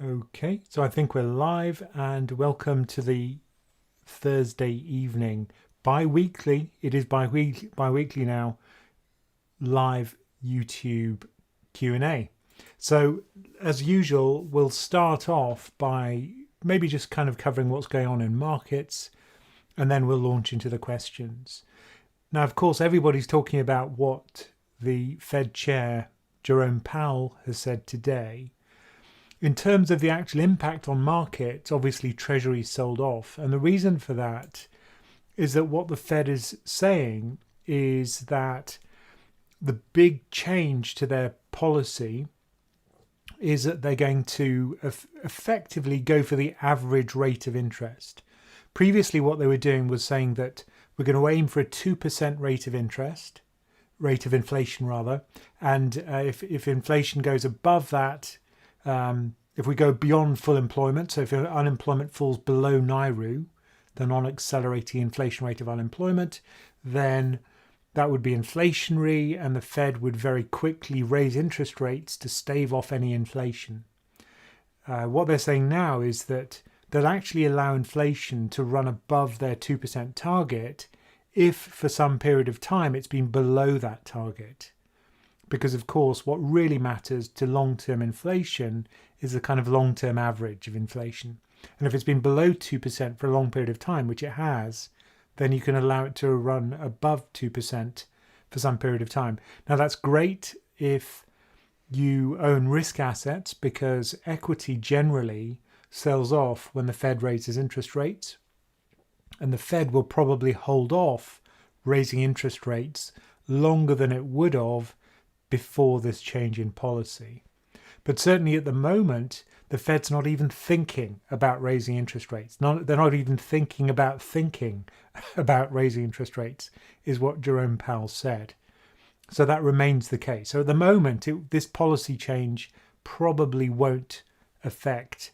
Okay, so I think we're live, and welcome to the Thursday evening bi-weekly. It is bi-weekly now, live YouTube Q&A. So as usual, we'll start off by maybe just kind of covering what's going on in markets, and then we'll launch into the questions. Now, of course, everybody's talking about what the Fed chair, Jerome Powell, has said today. In terms of the actual impact on markets, obviously Treasury sold off. And the reason for that is that what the Fed is saying is that the big change to their policy is that they're going to effectively go for the average rate of interest. Previously, what they were doing was saying that we're going to aim for a 2% rate of inflation rather. And if inflation goes above that, if we go beyond full employment, so if unemployment falls below NAIRU, the non-accelerating inflation rate of unemployment, then that would be inflationary, and the Fed would very quickly raise interest rates to stave off any inflation. What they're saying now is that they'll actually allow inflation to run above their 2% target if for some period of time it's been below that target. Because, of course, what really matters to long-term inflation is the kind of long-term average of inflation. And if it's been below 2% for a long period of time, which it has, then you can allow it to run above 2% for some period of time. Now, that's great if you own risk assets, because equity generally sells off when the Fed raises interest rates. And the Fed will probably hold off raising interest rates longer than it would have before this change in policy. But certainly at the moment, the Fed's not even thinking about raising interest rates. They're not even thinking about raising interest rates, is what Jerome Powell said. So that remains the case. So at the moment, this policy change probably won't affect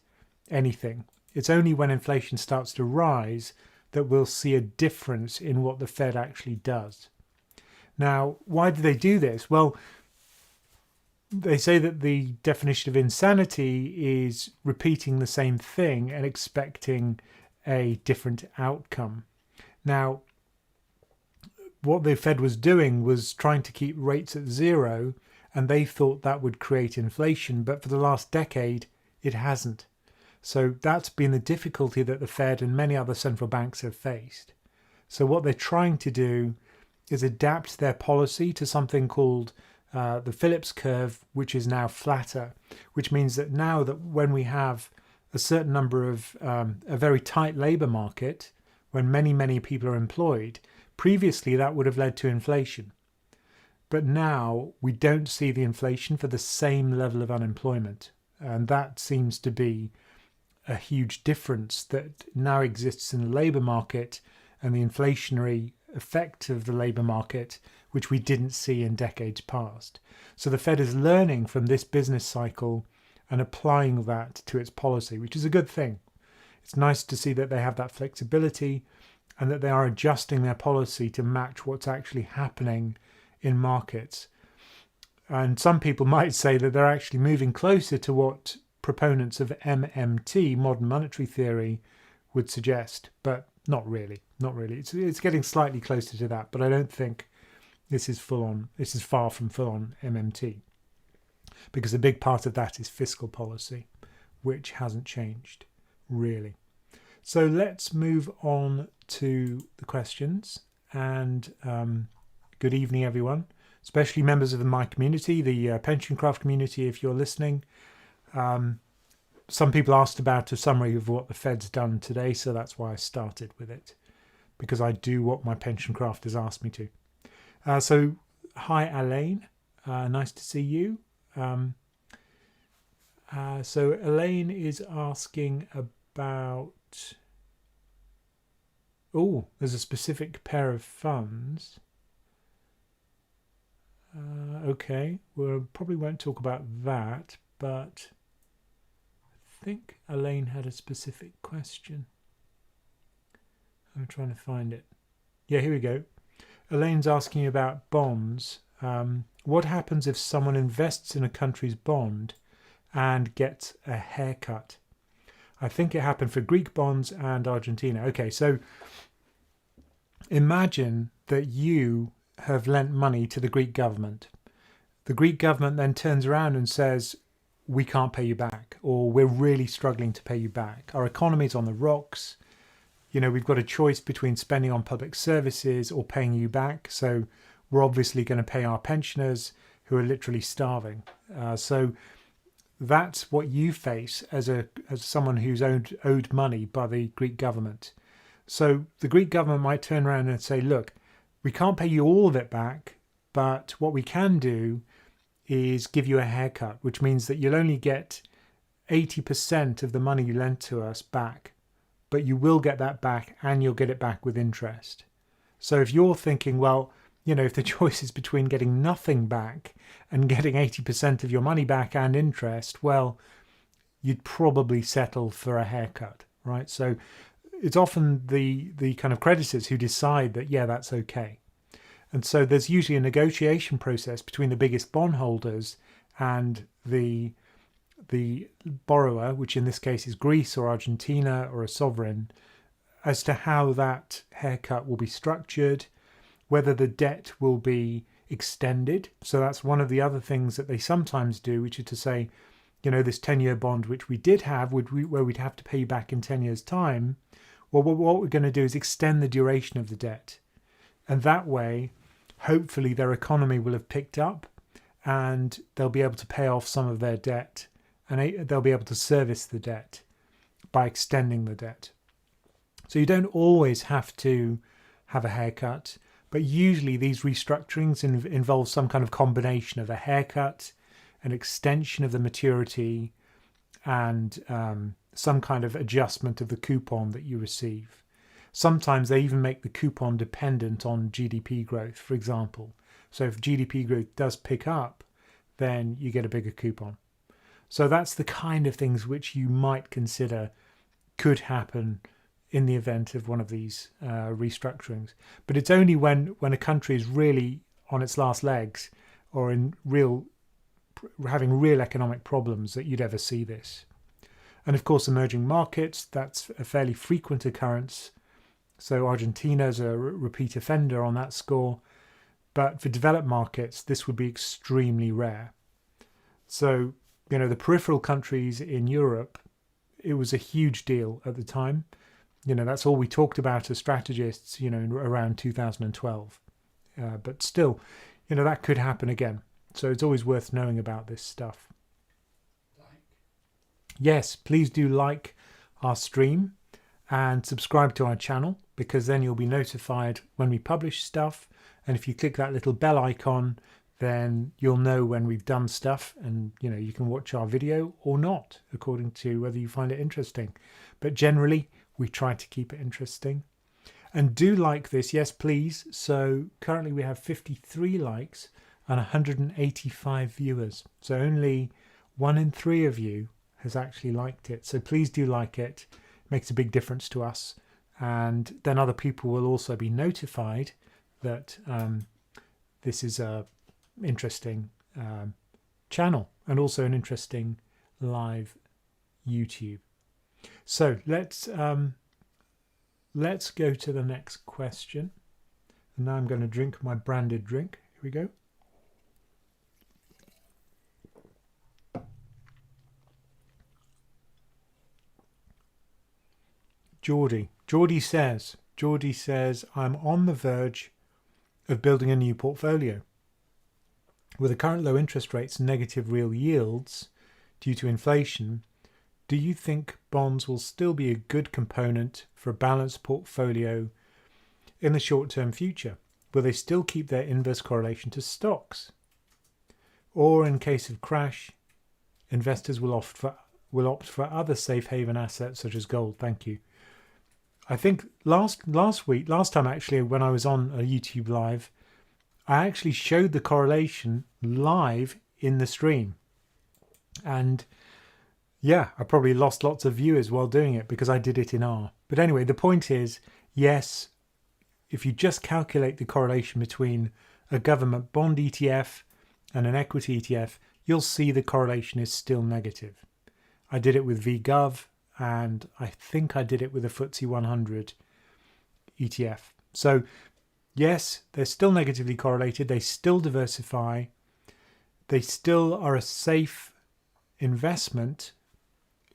anything. It's only when inflation starts to rise that we'll see a difference in what the Fed actually does. Now, why do they do this? Well, they say that the definition of insanity is repeating the same thing and expecting a different outcome. Now, what the Fed was doing was trying to keep rates at zero, and they thought that would create inflation, but for the last decade, it hasn't. So that's been the difficulty that the Fed and many other central banks have faced. So what they're trying to do is adapt their policy to something called the Phillips curve, which is now flatter, which means that now that when we have a certain number of a very tight labour market, when many people are employed, previously that would have led to inflation. But now we don't see the inflation for the same level of unemployment. And that seems to be a huge difference that now exists in the labour market and the inflationary effect of the labour market, which we didn't see in decades past. So the Fed is learning from this business cycle and applying that to its policy, which is a good thing. It's nice to see that they have that flexibility and that they are adjusting their policy to match what's actually happening in markets. And some people might say that they're actually moving closer to what proponents of MMT, modern monetary theory, would suggest, but not really. It's getting slightly closer to that, but I don't think this is far from full-on MMT, because a big part of that is fiscal policy, which hasn't changed, really. So let's move on to the questions, and good evening, everyone, especially members of my community, the PensionCraft community, if you're listening. Some people asked about a summary of what the Fed's done today, so that's why I started with it, because I do what my PensionCraft has asked me to. So, hi, Elaine. Nice to see you. So Elaine is asking about... Oh, there's a specific pair of funds. Okay, we probably won't talk about that, but I think Elaine had a specific question. I'm trying to find it. Yeah, here we go. Elaine's asking about bonds. What happens if someone invests in a country's bond and get a haircut. I think it happened for Greek bonds and Argentina. Okay, so imagine that you have lent money to the Greek government. The Greek government then turns around and says, we can't pay you back, or we're really struggling to pay you back. Our economy's on the rocks. We've got a choice between spending on public services or paying you back. So we're obviously going to pay our pensioners who are literally starving. So that's what you face as someone who's owed money by the Greek government. So the Greek government might turn around and say, look, we can't pay you all of it back, but what we can do is give you a haircut, which means that you'll only get 80% of the money you lent to us back, but you will get that back and you'll get it back with interest. So if you're thinking, well, if the choice is between getting nothing back and getting 80% of your money back and interest, well, you'd probably settle for a haircut, right? So it's often the kind of creditors who decide that, yeah, that's okay. And so there's usually a negotiation process between the biggest bondholders and the borrower, which in this case is Greece or Argentina or a sovereign, as to how that haircut will be structured, whether the debt will be extended. So that's one of the other things that they sometimes do, which is to say, this 10-year bond, which we did have, where we'd have to pay back in 10 years' time. Well, what we're going to do is extend the duration of the debt. And that way, hopefully their economy will have picked up and they'll be able to pay off some of their debt and they'll be able to service the debt by extending the debt. So you don't always have to have a haircut, but usually these restructurings involve some kind of combination of a haircut, an extension of the maturity, and some kind of adjustment of the coupon that you receive. Sometimes they even make the coupon dependent on GDP growth, for example. So if GDP growth does pick up, then you get a bigger coupon. So that's the kind of things which you might consider could happen in the event of one of these restructurings. But it's only when a country is really on its last legs or having real economic problems that you'd ever see this. And of course, emerging markets, that's a fairly frequent occurrence. So Argentina is a repeat offender on that score. But for developed markets, this would be extremely rare. So, the peripheral countries in Europe, it was a huge deal at the time. That's all we talked about as strategists, around 2012. But still, that could happen again. So it's always worth knowing about this stuff. Yes, please do like our stream and subscribe to our channel, because then you'll be notified when we publish stuff. And if you click that little bell icon, then you'll know when we've done stuff, and you can watch our video or not, according to whether you find it interesting. But generally, we try to keep it interesting. And do like this, yes please. So currently we have 53 likes and 185 viewers. So only 1 in 3 of you has actually liked it. So please do like it. It makes a big difference to us. And then other people will also be notified that this is a interesting channel and also an interesting live YouTube. So let's go to the next question. And now I'm going to drink my branded drink. Here we go. Geordie says, I'm on the verge of building a new portfolio. With the current low interest rates and negative real yields due to inflation, do you think bonds will still be a good component for a balanced portfolio in the short-term future? Will they still keep their inverse correlation to stocks? Or in case of crash, investors will opt for other safe haven assets such as gold? Thank you. I think last time actually, when I was on a YouTube live, I actually showed the correlation live in the stream. And yeah, I probably lost lots of viewers while doing it because I did it in R. But anyway, the point is, yes, if you just calculate the correlation between a government bond ETF and an equity ETF, you'll see the correlation is still negative. I did it with VGov, and I think I did it with a Ftse 100 ETF. So yes, they're still negatively correlated. They still diversify. They still are a safe investment.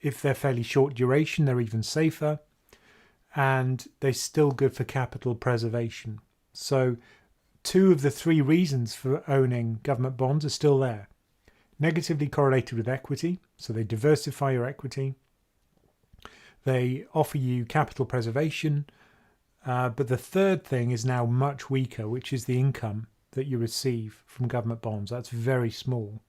If they're fairly short duration, they're even safer. And they're still good for capital preservation. So 2 of the 3 reasons for owning government bonds are still there. Negatively correlated with equity, so they diversify your equity. They offer you capital preservation. But the third thing is now much weaker, which is the income that you receive from government bonds. That's very small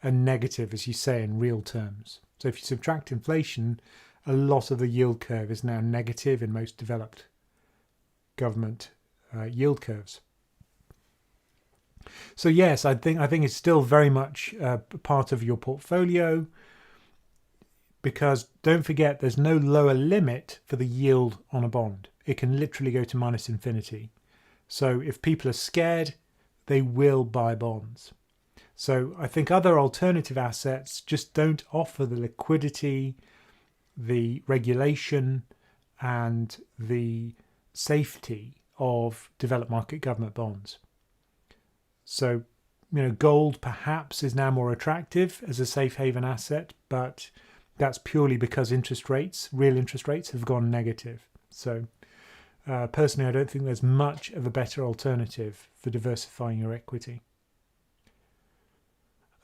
and negative, as you say, in real terms. So if you subtract inflation, a lot of the yield curve is now negative in most developed government yield curves. So yes, I think it's still very much part of your portfolio, because don't forget there's no lower limit for the yield on a bond. It can literally go to minus infinity. So if people are scared, they will buy bonds. So I think other alternative assets just don't offer the liquidity, the regulation, and the safety of developed market government bonds. So, gold perhaps is now more attractive as a safe haven asset, but that's purely because real interest rates have gone negative. So personally, I don't think there's much of a better alternative for diversifying your equity.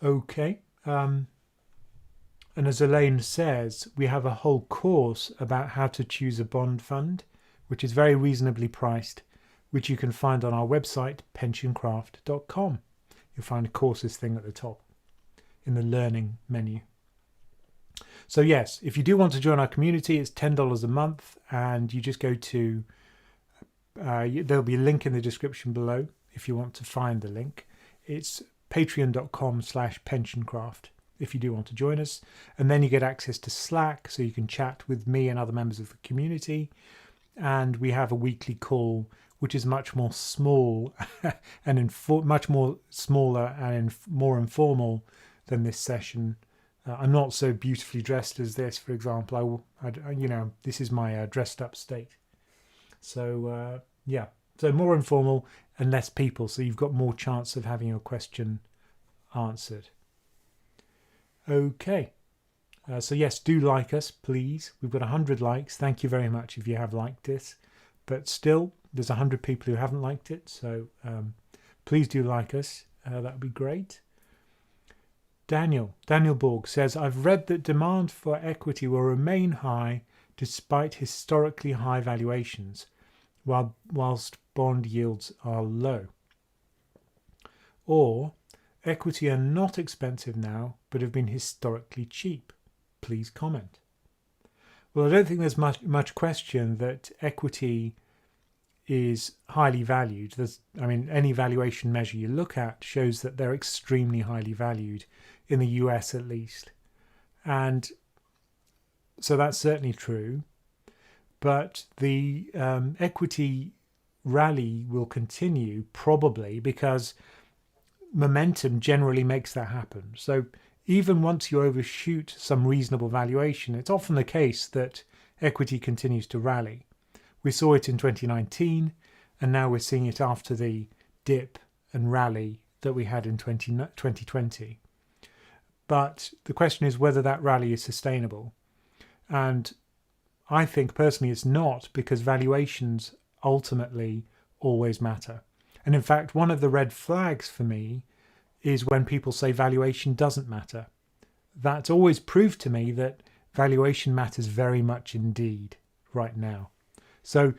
Okay. And as Elaine says, we have a whole course about how to choose a bond fund, which is very reasonably priced, which you can find on our website, PensionCraft.com. You'll find a courses thing at the top in the learning menu. So yes, if you do want to join our community, it's $10 a month, and you just go to, there'll be a link in the description below if you want to find the link. It's patreon.com/PensionCraft if you do want to join us. And then you get access to Slack, so you can chat with me and other members of the community. And we have a weekly call, which is much more small and much more smaller and more informal than this session. I'm not so beautifully dressed as this, for example. This is my dressed up state. So so more informal and less people, so you've got more chance of having your question answered. Okay. So yes, do like us, please. We've got 100 likes. Thank you very much if you have liked this. But still, there's 100 people who haven't liked it. So please do like us. That would be great. Daniel Borg says, I've read that demand for equity will remain high despite historically high valuations, whilst bond yields are low. Or equity are not expensive now, but have been historically cheap. Please comment. Well, I don't think there's much question that equity is highly valued. Any valuation measure you look at shows that they're extremely highly valued, in the US at least. And so that's certainly true. But the equity rally will continue probably because momentum generally makes that happen. So even once you overshoot some reasonable valuation, it's often the case that equity continues to rally. We saw it in 2019, and now we're seeing it after the dip and rally that we had in 2020. But the question is whether that rally is sustainable. And I think personally it's not, because valuations ultimately always matter. And in fact, one of the red flags for me is when people say valuation doesn't matter. That's always proved to me that valuation matters very much indeed right now. So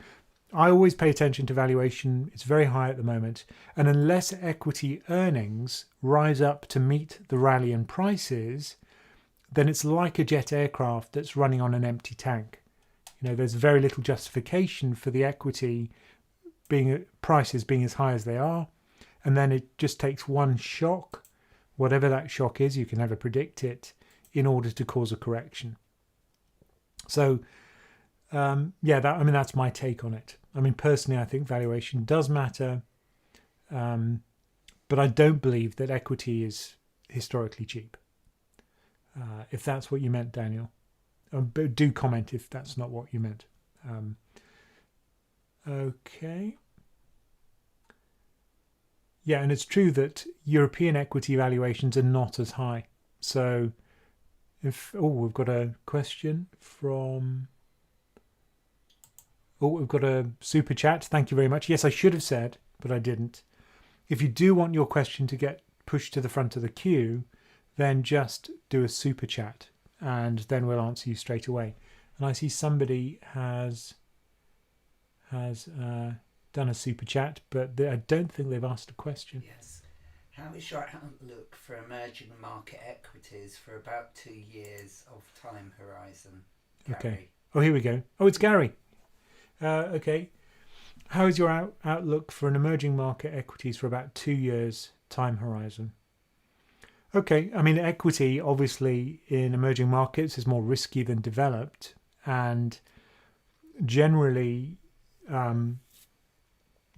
I always pay attention to valuation. It's very high at the moment. And unless equity earnings rise up to meet the rally in prices, then it's like a jet aircraft that's running on an empty tank. There's very little justification for the equity prices being as high as they are. And then it just takes one shock, whatever that shock is, you can never predict it, in order to cause a correction. So that's my take on it. Personally, I think valuation does matter, but I don't believe that equity is historically cheap. If that's what you meant, Daniel. But do comment if that's not what you meant. Okay. Yeah, and it's true that European equity valuations are not as high. So we've got a question from... we've got a super chat. Thank you very much. Yes, I should have said, but I didn't. If you do want your question to get pushed to the front of the queue, then just do a super chat and then we'll answer you straight away. And I see somebody has done a super chat, but I don't think they've asked a question. Yes. How is your outlook for emerging market equities for about 2 years of time horizon? Gary? Okay. Oh, here we go. Oh, it's Gary. Okay. How is your outlook for an emerging market equities for about 2 years time horizon? Okay. I mean, equity obviously in emerging markets is more risky than developed, and generally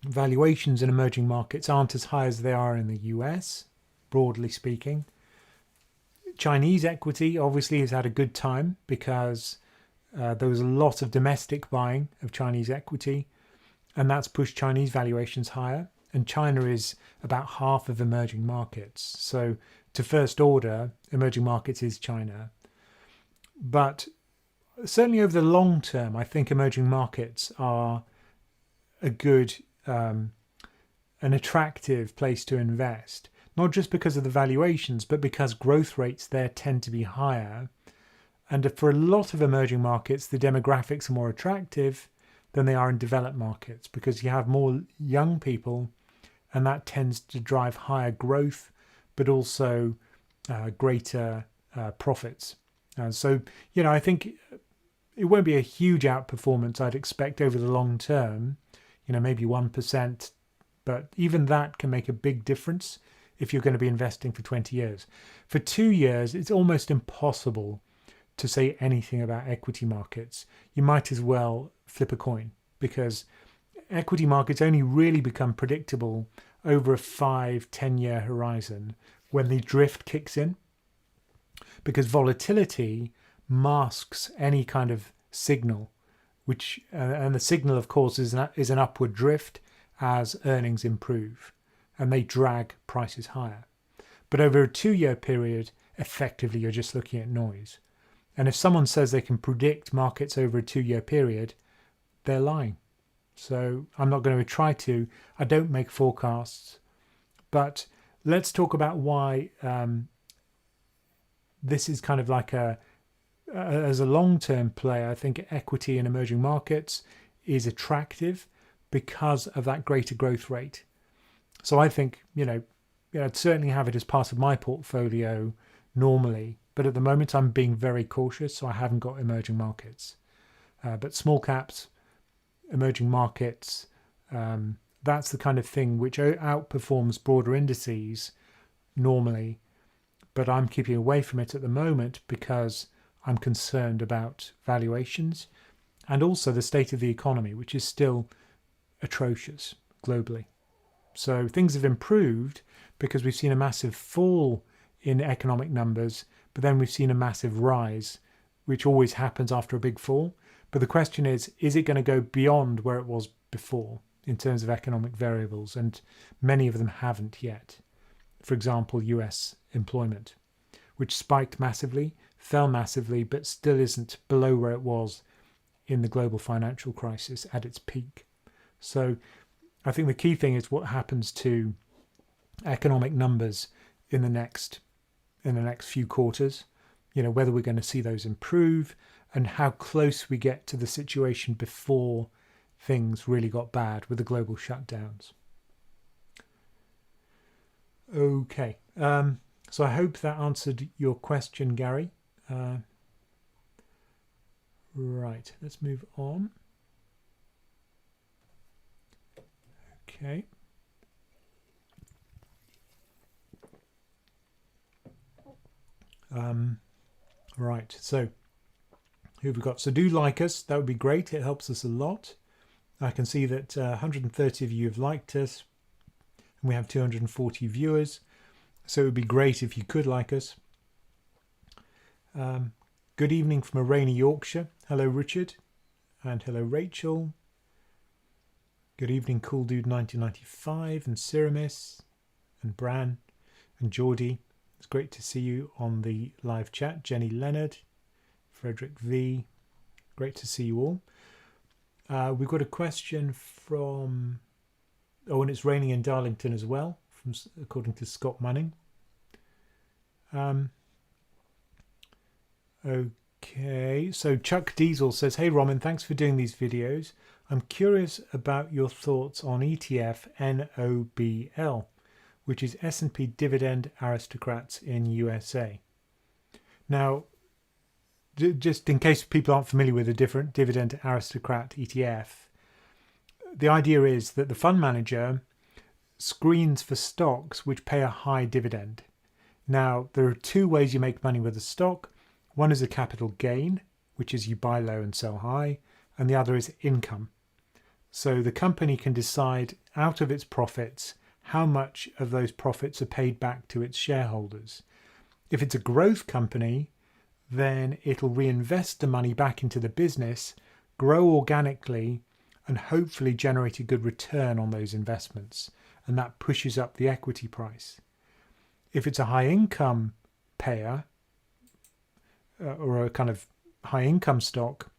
valuations in emerging markets aren't as high as they are in the US, broadly speaking. Chinese equity obviously has had a good time because there was a lot of domestic buying of Chinese equity, and that's pushed Chinese valuations higher. And China is about half of emerging markets. So to first order, emerging markets is China. But certainly over the long term, I think emerging markets are a good, an attractive place to invest, not just because of the valuations, but because growth rates there tend to be higher. And for a lot of emerging markets, the demographics are more attractive than they are in developed markets because you have more young people, and that tends to drive higher growth, but also greater profits. So, I think it won't be a huge outperformance I'd expect over the long term, maybe 1%, but even that can make a big difference if you're going to be investing for 20 years. For 2 years, it's almost impossible to say anything about equity markets. You might as well flip a coin because equity markets only really become predictable over a 5-10 year horizon when the drift kicks in, because volatility masks any kind of signal, which and the signal of course is an upward drift as earnings improve and they drag prices higher. But over a 2 year period, effectively you're just looking at noise. And if someone says they can predict markets over a 2 year period, they're lying. So I'm not going to try to. I don't make forecasts. But let's talk about why this is kind of like as a long-term play. I think equity in emerging markets is attractive because of that greater growth rate. So I think, I'd certainly have it as part of my portfolio normally. But at the moment, I'm being very cautious, so I haven't got emerging markets. But small caps, emerging markets, that's the kind of thing which outperforms broader indices normally. But I'm keeping away from it at the moment because I'm concerned about valuations and also the state of the economy, which is still atrocious globally. So things have improved because we've seen a massive fall in economic numbers, but then we've seen a massive rise, which always happens after a big fall. But the question is it going to go beyond where it was before in terms of economic variables? And many of them haven't yet. For example, US employment, which spiked massively, fell massively, but still isn't below where it was in the global financial crisis at its peak. So I think the key thing is what happens to economic numbers in the next few quarters, whether we're going to see those improve and how close we get to the situation before things really got bad with the global shutdowns. Okay, so I hope that answered your question, Gary. Right, let's move on. Okay. Right, so who have we got? So do like us, that would be great, it helps us a lot. I can see that 130 of you have liked us. and we have 240 viewers. So it would be great if you could like us. Good evening from a rainy Yorkshire. Hello, Richard. And hello, Rachel. Good evening, Cool Dude 1995 and Ceramis and Bran and Geordie. It's great to see you on the live chat. Jenny Leonard, Frederick V. Great to see you all. We've got a question from... Oh, and it's raining in Darlington as well, according to Scott Manning. Okay, so Chuck Diesel says, "Hey Ramin, thanks for doing these videos. I'm curious about your thoughts on ETF NOBL, which is S&P Dividend Aristocrats in USA." Now, just in case people aren't familiar with a different Dividend Aristocrat ETF, the idea is that the fund manager screens for stocks which pay a high dividend. Now, there are two ways you make money with a stock. One is a capital gain, which is you buy low and sell high, and the other is income. So the company can decide out of its profits how much of those profits are paid back to its shareholders. If it's a growth company, then it'll reinvest the money back into the business, grow organically, and hopefully generate a good return on those investments. And that pushes up the equity price. If it's a high income payer or a kind of high income stock,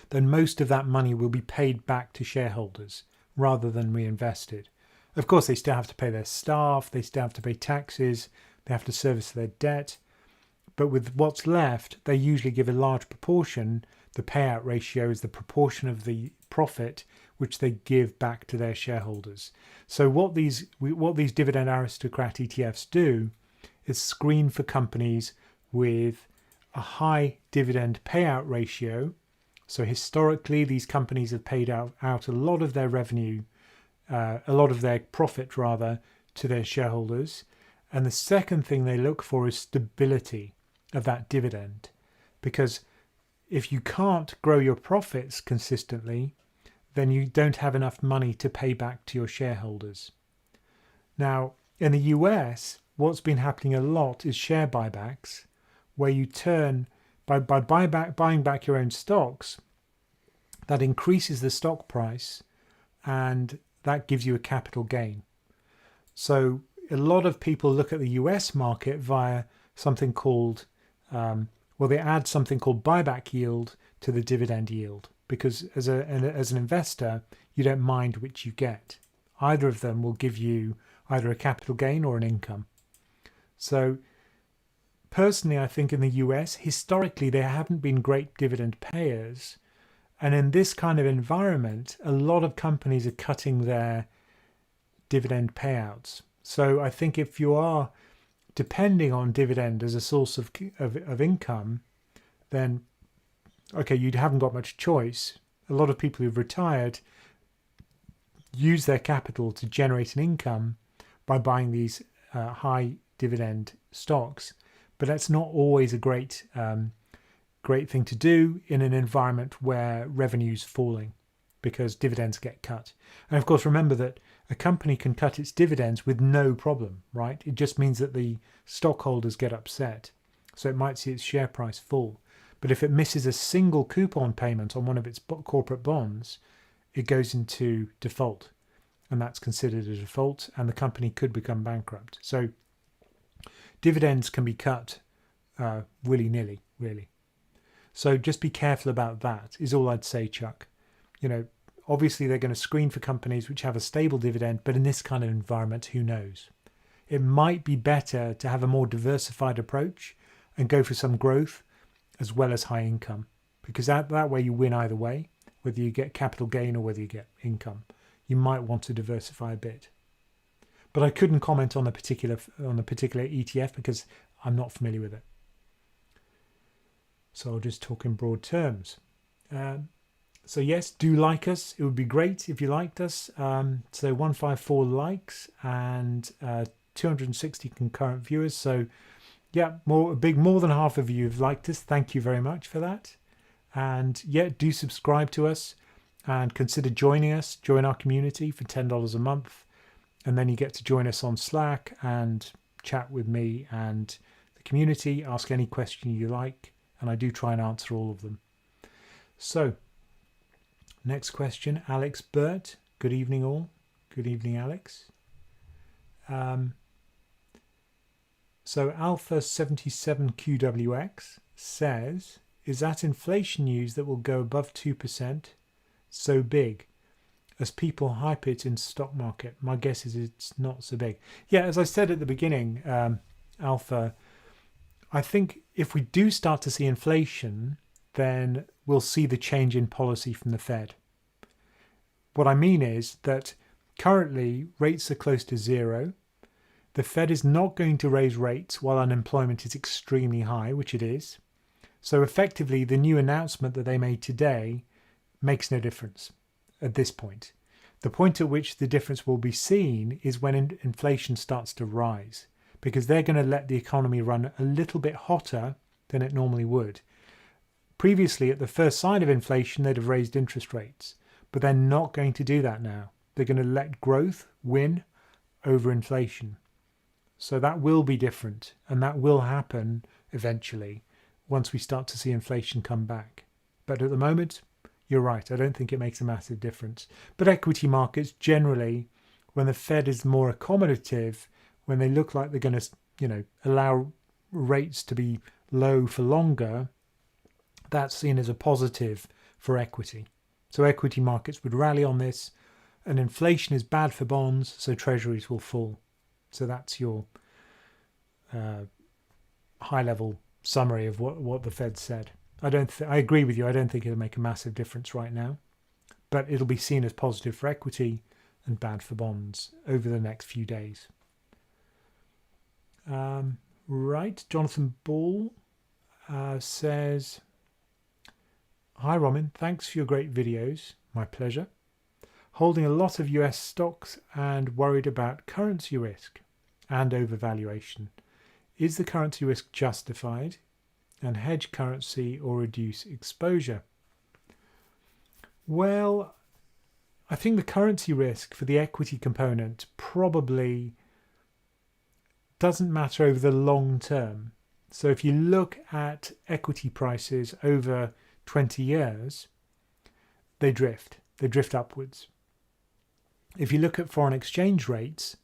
then most of that money will be paid back to shareholders rather than reinvested. Of course, they still have to pay their staff, they still have to pay taxes, they have to service their debt. But with what's left, they usually give a large proportion. The payout ratio is the proportion of the profit which they give back to their shareholders. So what these Dividend Aristocrat ETFs do is screen for companies with a high dividend payout ratio. So historically, these companies have paid out a lot of their revenue, a lot of their profit rather, to their shareholders. And the second thing they look for is stability of that dividend, because if you can't grow your profits consistently, then you don't have enough money to pay back to your shareholders. Now, in the US, what's been happening a lot is share buybacks, where you turn by buying back your own stocks, that increases the stock price and that gives you a capital gain. So a lot of people look at the US market via something called they add something called buyback yield to the dividend yield, because as an investor, you don't mind which you get. Either of them will give you either a capital gain or an income. So personally, I think in the US, historically, they haven't been great dividend payers. And in this kind of environment, a lot of companies are cutting their dividend payouts. So I think if you are depending on dividend as a source of income, then okay, you haven't got much choice. A lot of people who've retired use their capital to generate an income by buying these high dividend stocks, but that's not always a great thing to do in an environment where revenue's falling, because dividends get cut. And of course, remember that a company can cut its dividends with no problem, right? It just means that the stockholders get upset. So it might see its share price fall. But if it misses a single coupon payment on one of its corporate bonds, it goes into default. And that's considered a default, and the company could become bankrupt. So dividends can be cut willy-nilly, really. So just be careful about that, is all I'd say, Chuck. You know, obviously they're going to screen for companies which have a stable dividend, but in this kind of environment, who knows? It might be better to have a more diversified approach and go for some growth as well as high income, because that way you win either way, whether you get capital gain or whether you get income. You might want to diversify a bit. But I couldn't comment on the particular ETF because I'm not familiar with it. So I'll just talk in broad terms. So yes, do like us. It would be great if you liked us. So 154 likes and 260 concurrent viewers. So yeah, more than half of you have liked us. Thank you very much for that. And yeah, do subscribe to us and consider joining us. Join our community for $10 a month. And then you get to join us on Slack and chat with me and the community, ask any question you like, and I do try and answer all of them. So, next question, Alex Burt. Good evening, all. Good evening, Alex. So Alpha 77QWX says, is that inflation news that will go above 2% so big as people hype it in stock market? My guess is it's not so big. Yeah, as I said at the beginning, Alpha, I think if we do start to see inflation, then we'll see the change in policy from the Fed. What I mean is that currently rates are close to zero. The Fed is not going to raise rates while unemployment is extremely high, which it is. So effectively, the new announcement that they made today makes no difference at this point. The point at which the difference will be seen is when inflation starts to rise, because they're going to let the economy run a little bit hotter than it normally would. Previously, at the first sign of inflation, they'd have raised interest rates, but they're not going to do that now. They're going to let growth win over inflation. So that will be different, and that will happen eventually once we start to see inflation come back. But at the moment, you're right, I don't think it makes a massive difference. But equity markets generally, when the Fed is more accommodative, when they look like they're going to, allow rates to be low for longer, that's seen as a positive for equity. So equity markets would rally on this, and inflation is bad for bonds, so treasuries will fall. So that's your high-level summary of what the Fed said. I agree with you. I don't think it'll make a massive difference right now, but it'll be seen as positive for equity and bad for bonds over the next few days. Right, Jonathan Ball says, "Hi Ramin, thanks for your great videos. My pleasure. Holding a lot of US stocks and worried about currency risk and overvaluation. Is the currency risk justified? And hedge currency or reduce exposure?" Well, I think the currency risk for the equity component probably doesn't matter over the long term. So if you look at equity prices over 20 years, they drift upwards. If you look at foreign exchange rates,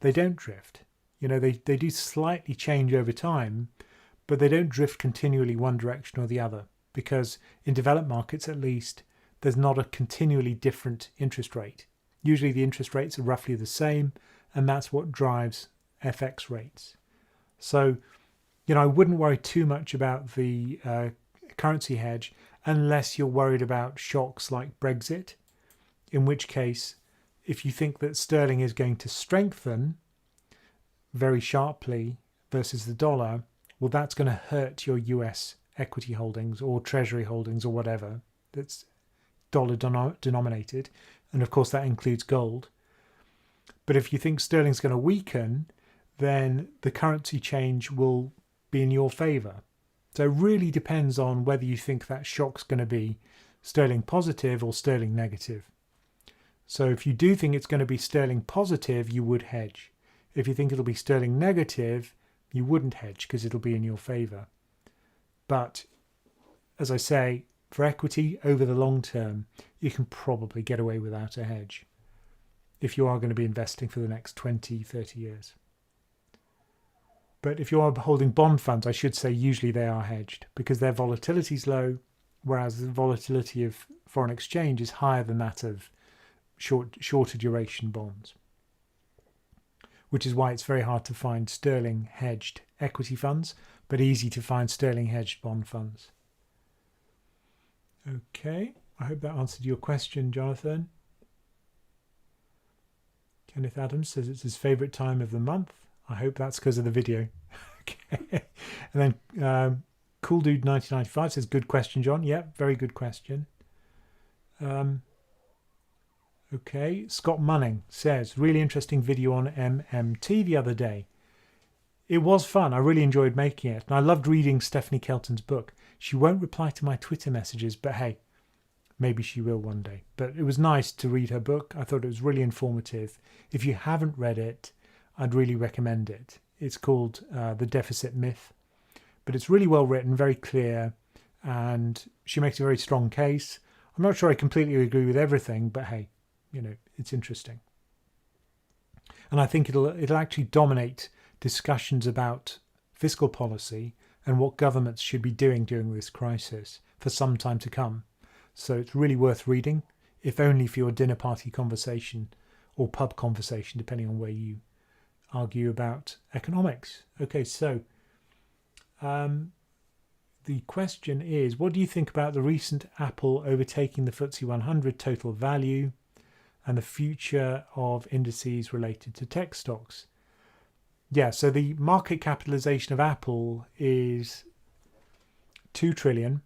they don't drift. They do slightly change over time, but they don't drift continually one direction or the other, because in developed markets, at least, there's not a continually different interest rate. Usually the interest rates are roughly the same, and that's what drives FX rates. So, I wouldn't worry too much about the currency hedge unless you're worried about shocks like Brexit, in which case, if you think that sterling is going to strengthen very sharply versus the dollar, well, that's going to hurt your US equity holdings or treasury holdings or whatever that's dollar denominated. And of course, that includes gold. But if you think sterling's going to weaken, then the currency change will be in your favor. So it really depends on whether you think that shock's going to be sterling positive or sterling negative. So if you do think it's going to be sterling positive, you would hedge. If you think it'll be sterling negative, you wouldn't hedge because it'll be in your favor. But as I say, for equity over the long term, you can probably get away without a hedge if you are going to be investing for the next 20, 30 years. But if you are holding bond funds, I should say usually they are hedged because their volatility is low, whereas the volatility of foreign exchange is higher than that of shorter duration bonds. Which is why it's very hard to find sterling hedged equity funds, but easy to find sterling hedged bond funds. Okay, I hope that answered your question, Jonathan. Kenneth Adams says it's his favourite time of the month. I hope that's because of the video. Okay. And then Cool Dude 1995 says, good question, John. Yep, very good question. Okay, Scott Munning says, really interesting video on MMT the other day. It was fun. I really enjoyed making it. And I loved reading Stephanie Kelton's book. She won't reply to my Twitter messages, but hey, maybe she will one day. But it was nice to read her book. I thought it was really informative. If you haven't read it, I'd really recommend it. It's called The Deficit Myth, but it's really well written, very clear, and she makes a very strong case. I'm not sure I completely agree with everything, but hey, it's interesting. And I think it'll actually dominate discussions about fiscal policy and what governments should be doing during this crisis for some time to come. So it's really worth reading, if only for your dinner party conversation or pub conversation, depending on where you argue about economics. Okay, so the question is, what do you think about the recent Apple overtaking the Ftse 100 total value and the future of indices related to tech stocks? Yeah, so the market capitalization of Apple is $2 trillion,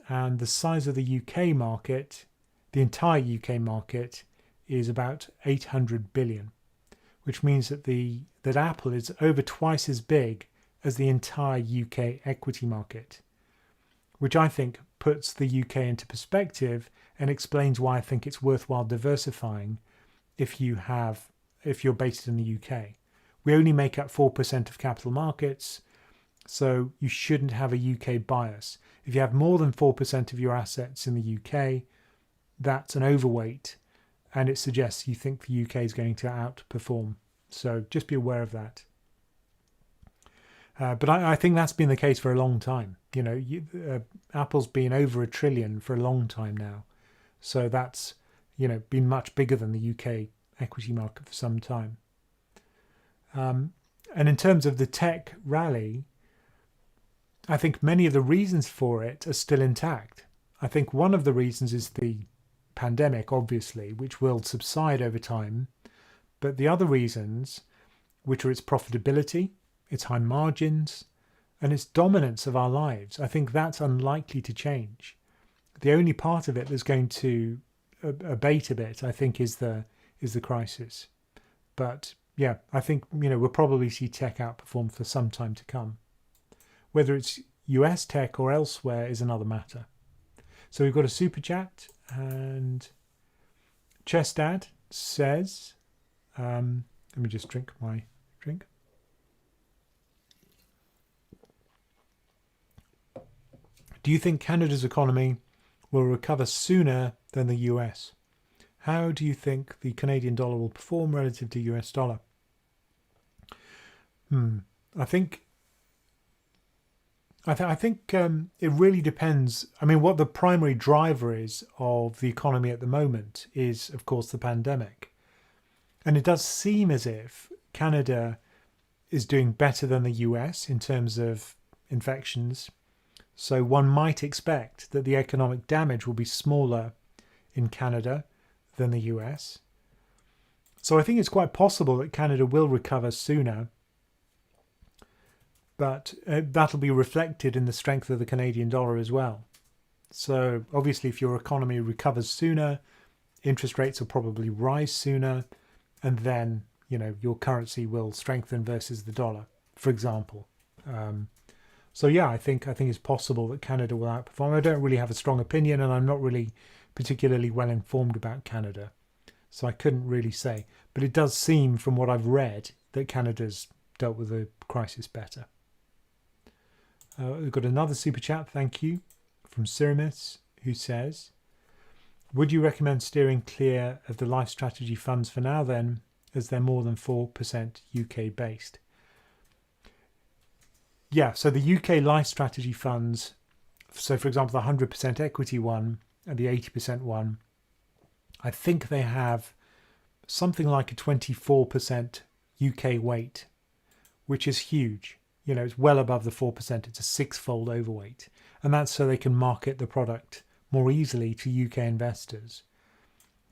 and the size of the UK market, the entire UK market, is about 800 billion, which means that Apple is over twice as big as the entire UK equity market, which I think puts the UK into perspective and explains why I think it's worthwhile diversifying if you're based in the UK. We only make up 4% of capital markets, so you shouldn't have a UK bias. If you have more than 4% of your assets in the UK, that's an overweight, and it suggests you think the UK is going to outperform. So just be aware of that. But I think that's been the case for a long time. Apple's been over $1 trillion for a long time now. So that's, been much bigger than the UK equity market for some time. And in terms of the tech rally, I think many of the reasons for it are still intact. I think one of the reasons is the pandemic, obviously, which will subside over time. But the other reasons, which are its profitability, its high margins, and its dominance of our lives, I think that's unlikely to change. The only part of it that's going to abate a bit, I think, is the crisis. But yeah, I think we'll probably see tech outperform for some time to come. Whether it's US tech or elsewhere is another matter. So we've got a super chat, and Chestad says, let me just drink my drink. Do you think Canada's economy will recover sooner than the US? How do you think the Canadian dollar will perform relative to US dollar? I think it really depends. I mean, what the primary driver is of the economy at the moment is, of course, the pandemic. And it does seem as if Canada is doing better than the US in terms of infections. So one might expect that the economic damage will be smaller in Canada than the US. So I think it's quite possible that Canada will recover sooner, but that'll be reflected in the strength of the Canadian dollar as well. So obviously, if your economy recovers sooner, interest rates will probably rise sooner, and then your currency will strengthen versus the dollar, for example. So yeah, I think it's possible that Canada will outperform. I don't really have a strong opinion, and I'm not really particularly well informed about Canada, so I couldn't really say. But it does seem, from what I've read, that Canada's dealt with the crisis better. We've got another super chat, thank you, from Ceramis, who says, would you recommend steering clear of the life strategy funds for now then, as they're more than 4% UK based? Yeah, so the UK life strategy funds, so for example, the 100% equity one and the 80% one, I think they have something like a 24% UK weight, which is huge. It's well above the 4%. It's a 6-fold overweight. And that's so they can market the product more easily to UK investors.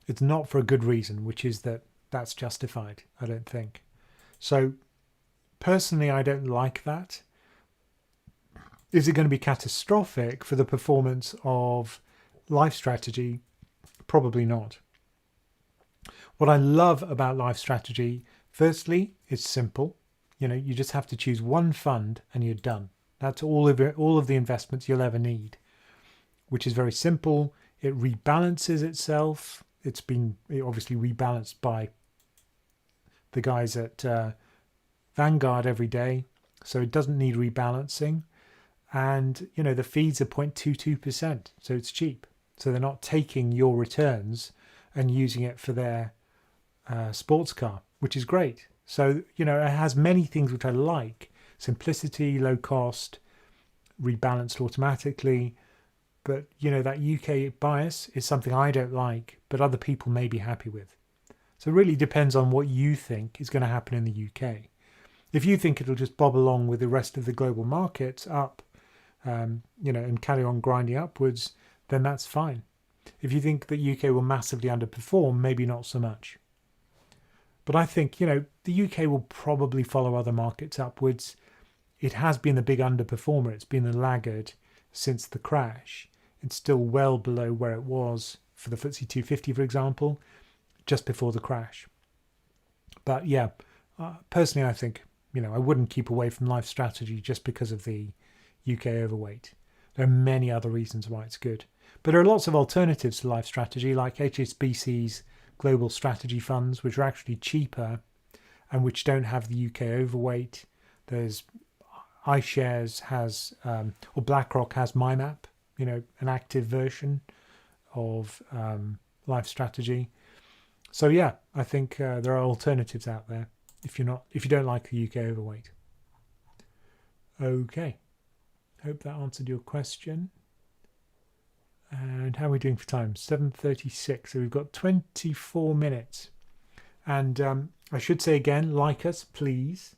It's not for a good reason, which is that that's justified, I don't think. So personally, I don't like that. Is it going to be catastrophic for the performance of life strategy? Probably not. What I love about life strategy, firstly, it's simple. You just have to choose one fund and you're done. That's all of the investments you'll ever need, which is very simple. It rebalances itself. It obviously rebalanced by the guys at Vanguard every day, so it doesn't need rebalancing. And the fees are 0.22%, so it's cheap. So they're not taking your returns and using it for their sports car, which is great. So it has many things which I like: simplicity, low cost, rebalanced automatically. But that UK bias is something I don't like, but other people may be happy with. So it really depends on what you think is going to happen in the UK. If you think it'll just bob along with the rest of the global markets up, and carry on grinding upwards, then that's fine. If you think that UK will massively underperform, maybe not so much. But I think, the UK will probably follow other markets upwards. It has been the big underperformer. It's been the laggard since the crash. It's still well below where it was for the Ftse 250, for example, just before the crash. But yeah, personally, I think, I wouldn't keep away from life strategy just because of the UK overweight. There are many other reasons why it's good. But there are lots of alternatives to life strategy, like HSBC's global strategy funds, which are actually cheaper and which don't have the UK overweight. There's iShares has, or BlackRock has MyMap, an active version of life strategy. So yeah, I think there are alternatives out there if you don't like the UK overweight. Okay. Hope that answered your question. And how are we doing for time? 7:36. So we've got 24 minutes. And I should say again, like us, please.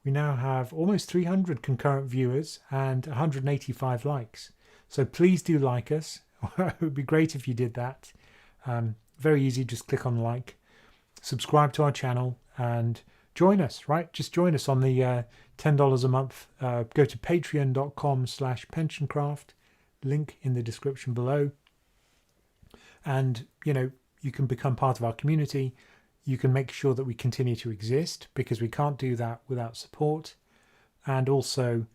We now have almost 300 concurrent viewers and 185 likes. So please do like us. It would be great if you did that. Very easy. Just click on like, subscribe to our channel, and join us, right? Just join us on the $10 a month. Go to patreon.com/PensionCraft, link in the description below. And, you can become part of our community. You can make sure that we continue to exist, because we can't do that without support. And also,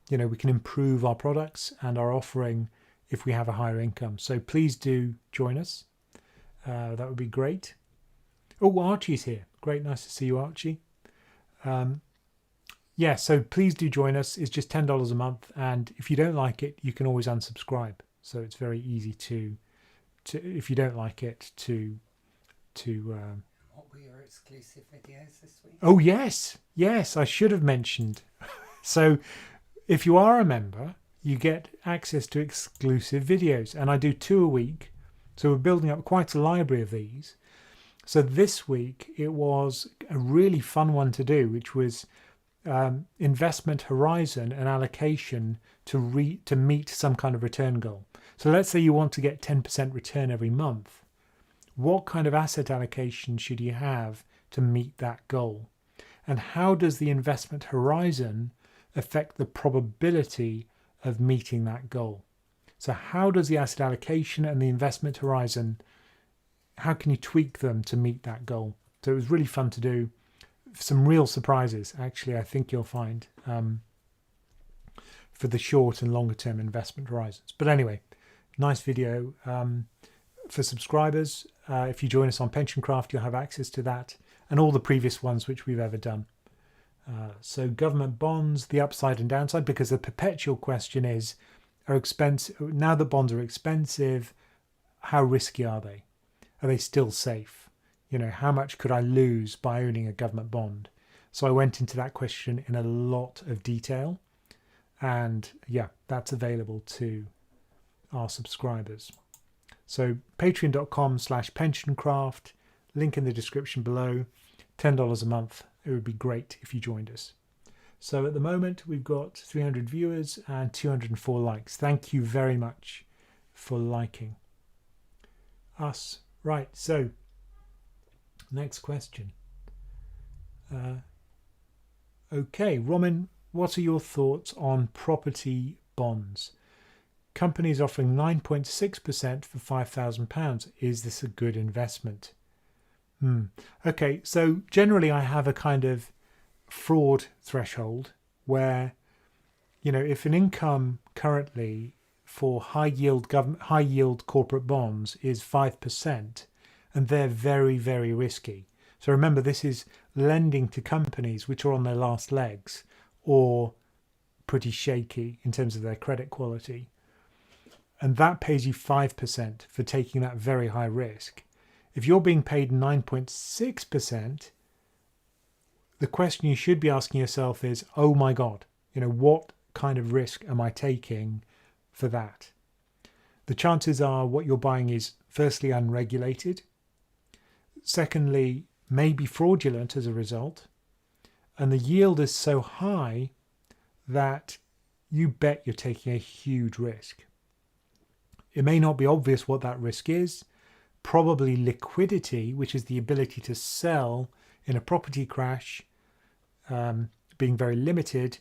we can improve our products and our offering if we have a higher income. So please do join us. That would be great. Oh, Archie's here. Great. Nice to see you, Archie. Yeah, so please do join us. It's just $10 a month, and if you don't like it, you can always unsubscribe. So it's very easy to if you don't like it, to What were your exclusive videos this week? Oh yes, I should have mentioned. So if you are a member, you get access to exclusive videos, and I do 2 a week. So we're building up quite a library of these. So this week it was a really fun one to do, which was investment horizon and allocation to meet some kind of return goal. So let's say you want to get 10% return every month. What kind of asset allocation should you have to meet that goal? And how does the investment horizon affect the probability of meeting that goal? So how does the asset allocation and the investment horizon, how can you tweak them to meet that goal? So it was really fun to do. Some real surprises, actually, I think you'll find, for the short and longer term investment horizons. But anyway, nice video. For subscribers, if you join us on PensionCraft, you'll have access to that and all the previous ones which we've ever done. So government bonds, the upside and downside, because the perpetual question is, are expensive now that bonds are expensive, how risky are they? Are they still safe? How much could I lose by owning a government bond? So I went into that question in a lot of detail, and yeah, that's available to our subscribers. So patreon.com/PensionCraft, link in the description below, $10 a month. It would be great if you joined us. So at the moment, we've got 300 viewers and 204 likes. Thank you very much for liking us. Right, so next question. Okay, Ramin, what are your thoughts on property bonds? Companies offering 9.6% for £5,000. Is this a good investment? Okay, so generally I have a kind of fraud threshold where, if an income currently for high yield corporate bonds is 5%, and they're very, very risky. So remember, this is lending to companies which are on their last legs or pretty shaky in terms of their credit quality. And that pays you 5% for taking that very high risk. If you're being paid 9.6%, the question you should be asking yourself is, oh my God, what kind of risk am I taking for that? The chances are what you're buying is firstly unregulated, secondly maybe fraudulent as a result, and the yield is so high that you bet you're taking a huge risk. It may not be obvious what that risk is. Probably liquidity, which is the ability to sell in a property crash, being very limited.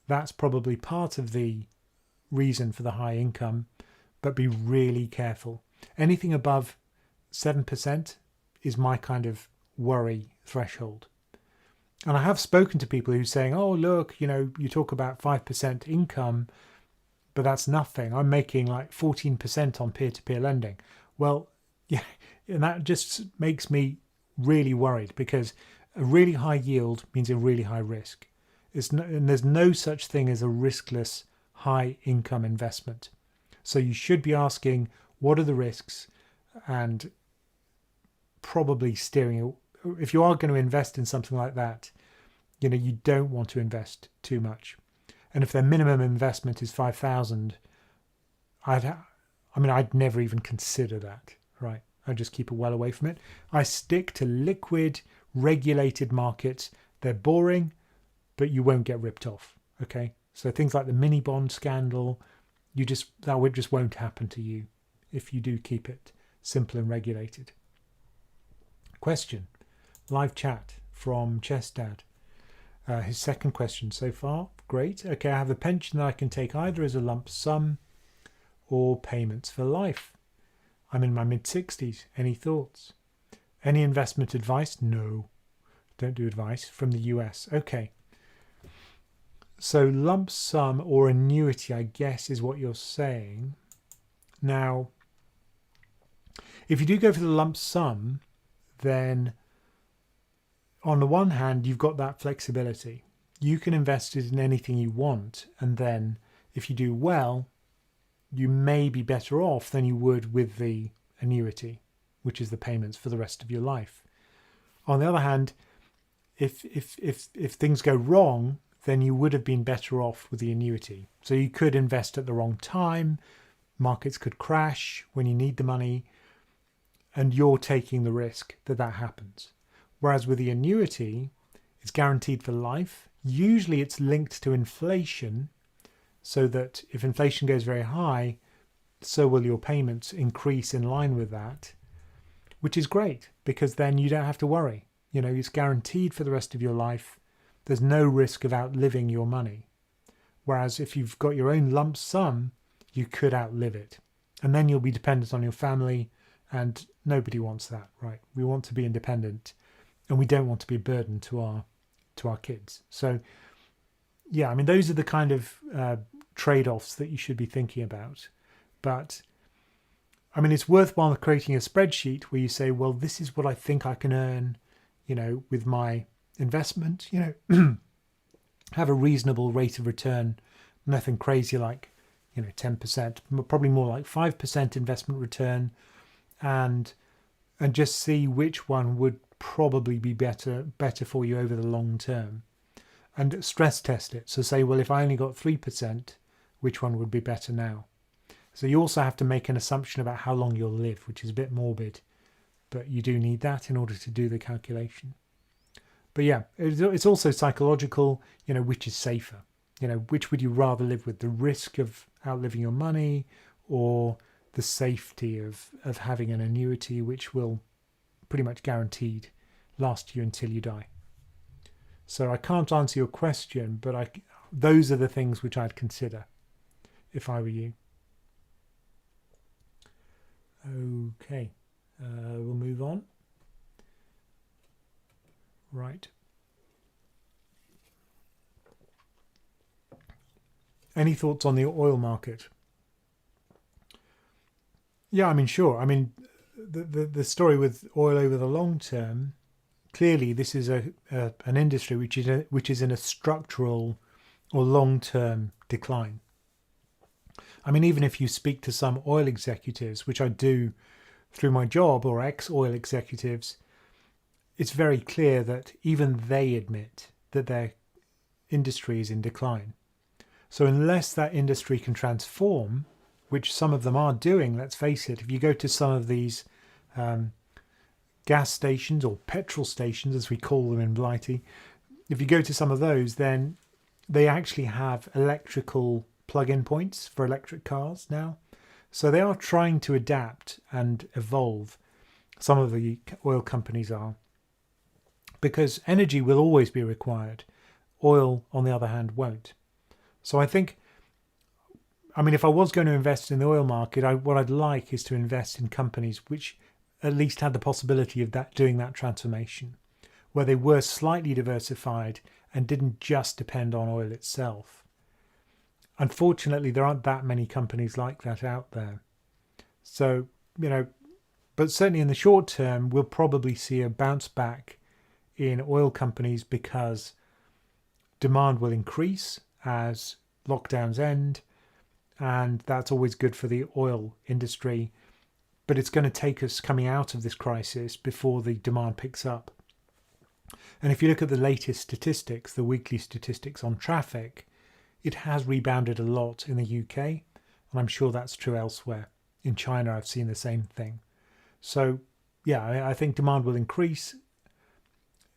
That's probably part of the reason for the high income, but be really careful. Anything above 7% is my kind of worry threshold. And I have spoken to people who are saying, oh, look, you talk about 5% income, but that's nothing. I'm making like 14% on peer-to-peer lending. Well, yeah, and that just makes me really worried, because a really high yield means a really high risk. And there's no such thing as a riskless high income investment. So you should be asking, what are the risks, and probably steering. If you are going to invest in something like that, you don't want to invest too much. And if their minimum investment is 5,000, I'd never even consider that, right? I just keep it well away from it. I stick to liquid, regulated markets. They're boring, but you won't get ripped off, okay? So things like the mini bond scandal, that just won't happen to you if you do keep it simple and regulated. Question, live chat from Chestad. His second question so far, great. Okay, I have a pension that I can take either as a lump sum or payments for life. I'm in my mid-60s. Any thoughts? Any investment advice? No, don't do advice. From the US. Okay. So lump sum or annuity, I guess, is what you're saying. Now, if you do go for the lump sum, then on the one hand, you've got that flexibility. You can invest it in anything you want, and then if you do well, you may be better off than you would with the annuity, which is the payments for the rest of your life. On the other hand, if things go wrong, then you would have been better off with the annuity. So you could invest at the wrong time, markets could crash when you need the money, and you're taking the risk that happens. Whereas with the annuity, it's guaranteed for life. Usually it's linked to inflation, so that if inflation goes very high, so will your payments increase in line with that, which is great, because then you don't have to worry. It's guaranteed for the rest of your life. There's no risk of outliving your money. Whereas if you've got your own lump sum, you could outlive it. And then you'll be dependent on your family, and nobody wants that, right? We want to be independent, and we don't want to be a burden to our kids. So yeah, those are the kind of trade-offs that you should be thinking about. But it's worthwhile creating a spreadsheet where you say, well, this is what I think I can earn, with my investment, have a reasonable rate of return, nothing crazy like, 10%, probably more like 5% investment return, and just see which one would probably be better for you over the long term, and stress test it. So say, well, if I only got 3%, which one would be better now? So you also have to make an assumption about how long you'll live, which is a bit morbid, but you do need that in order to do the calculation. But yeah, it's also psychological, which is safer. Which would you rather live with, the risk of outliving your money or the safety of having an annuity which will pretty much guaranteed last you until you die? So I can't answer your question, but those are the things which I'd consider if I were you. Okay, we'll move on. Right. Any thoughts on the oil market? Yeah, I mean, sure. I mean, the story with oil over the long term, clearly this is an industry which is in a structural or long term decline. I mean, even if you speak to some oil executives, which I do through my job, or ex oil executives, it's very clear that even they admit that their industry is in decline. So unless that industry can transform, which some of them are doing, let's face it, if you go to some of these um, gas stations or petrol stations, as we call them in Blighty, if you go to some of those, then they actually have electrical plug-in points for electric cars now. So they are trying to adapt and evolve. Some of the oil companies are, because energy will always be required. Oil, on the other hand, won't. So I think, I mean, if I was going to invest in the oil market, what I'd like is to invest in companies which at least had the possibility of doing that transformation, where they were slightly diversified and didn't just depend on oil itself. Unfortunately, there aren't that many companies like that out there. So, but certainly in the short term, we'll probably see a bounce back in oil companies because demand will increase as lockdowns end, and that's always good for the oil industry. But it's going to take us coming out of this crisis before the demand picks up. And if you look at the latest statistics, the weekly statistics on traffic, it has rebounded a lot in the UK, and I'm sure that's true elsewhere. In China, I've seen the same thing. So, yeah, I think demand will increase.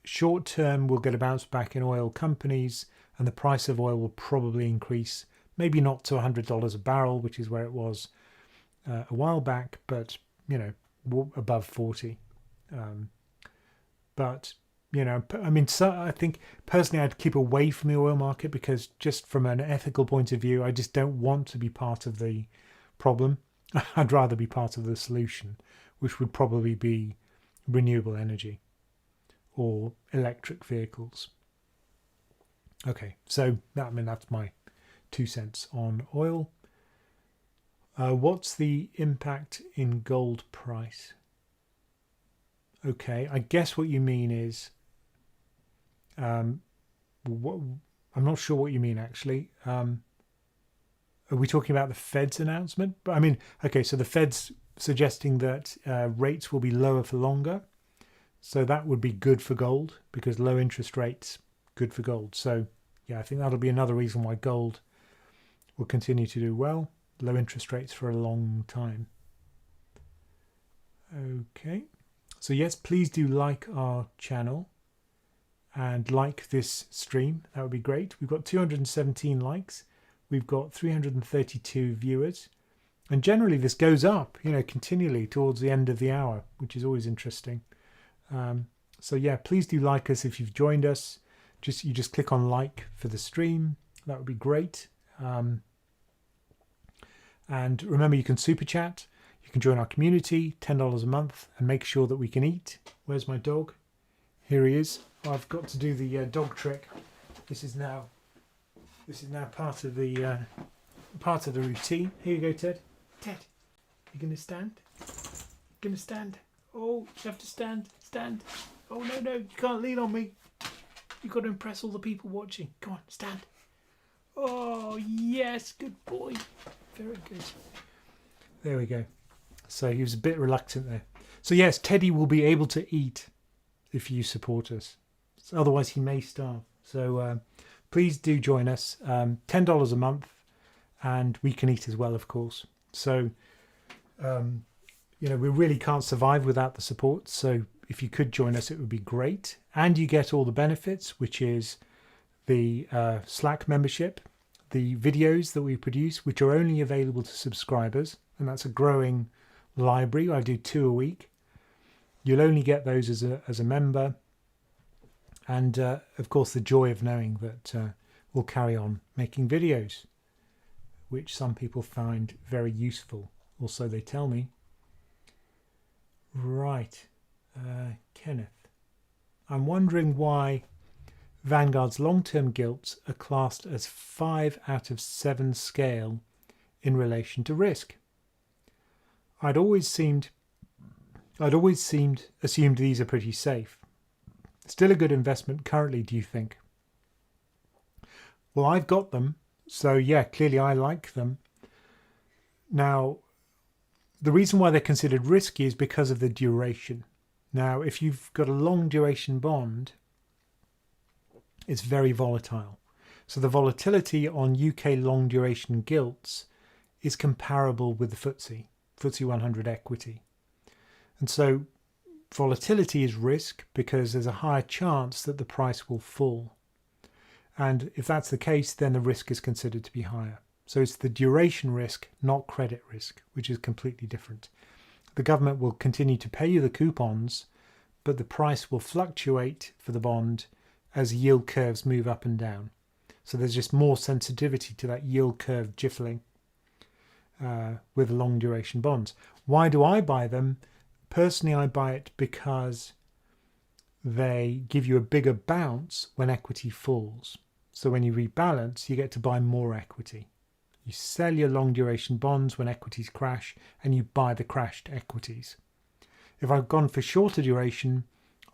Short term, we'll get a bounce back in oil companies, and the price of oil will probably increase, maybe not to $100 a barrel, which is where it was a while back, but, above 40. But I mean, so I think personally I'd keep away from the oil market because just from an ethical point of view, I just don't want to be part of the problem. I'd rather be part of the solution, which would probably be renewable energy or electric vehicles. Okay, so that's my 2 cents on oil. What's the impact in gold price? Okay, I guess what you mean is, I'm not sure what you mean actually. Are we talking about the Fed's announcement? But I mean, okay, so the Fed's suggesting that rates will be lower for longer. So that would be good for gold because low interest rates, good for gold. So yeah, I think that'll be another reason why gold will continue to do well. Low interest rates for a long time. Okay. So yes, please do like our channel and like this stream. That would be great. We've got 217 likes. We've got 332 viewers. And generally this goes up, continually towards the end of the hour, which is always interesting. So yeah, please do like us if you've joined us. You just click on like for the stream. That would be great. And remember, you can super chat. You can join our community, $10 a month, and make sure that we can eat. Where's my dog? Here he is. I've got to do the dog trick. This is now part of the routine. Here you go, Ted. Ted, you gonna stand? Gonna stand? Oh, you have to stand. Stand. Oh no, you can't lean on me. You've got to impress all the people watching. Come on, stand. Oh yes, good boy. Very good. There we go. So he was a bit reluctant there. So yes, Teddy will be able to eat if you support us. Otherwise he may starve. So please do join us. $10 a month, and we can eat as well, of course. So we really can't survive without the support. So if you could join us, it would be great. And you get all the benefits, which is the Slack membership, the videos that we produce, which are only available to subscribers, and that's a growing library. I do 2 a week. You'll only get those as a member, and of course the joy of knowing that we'll carry on making videos, which some people find very useful. Also, they tell me. Right, Kenneth, I'm wondering why Vanguard's long-term gilts are classed as 5 out of 7 scale in relation to risk. I'd always assumed these are pretty safe. Still a good investment currently, do you think? Well, I've got them, so yeah, clearly I like them. Now, the reason why they're considered risky is because of the duration. Now, if you've got a long duration bond, it's very volatile. So the volatility on UK long duration gilts is comparable with the Ftse 100 equity. And so volatility is risk because there's a higher chance that the price will fall. And if that's the case, then the risk is considered to be higher. So it's the duration risk, not credit risk, which is completely different. The government will continue to pay you the coupons, but the price will fluctuate for the bond as yield curves move up and down. So there's just more sensitivity to that yield curve jiffling with long duration bonds. Why do I buy them? Personally, I buy it because they give you a bigger bounce when equity falls. So when you rebalance, you get to buy more equity. You sell your long duration bonds when equities crash and you buy the crashed equities. If I'd gone for shorter duration,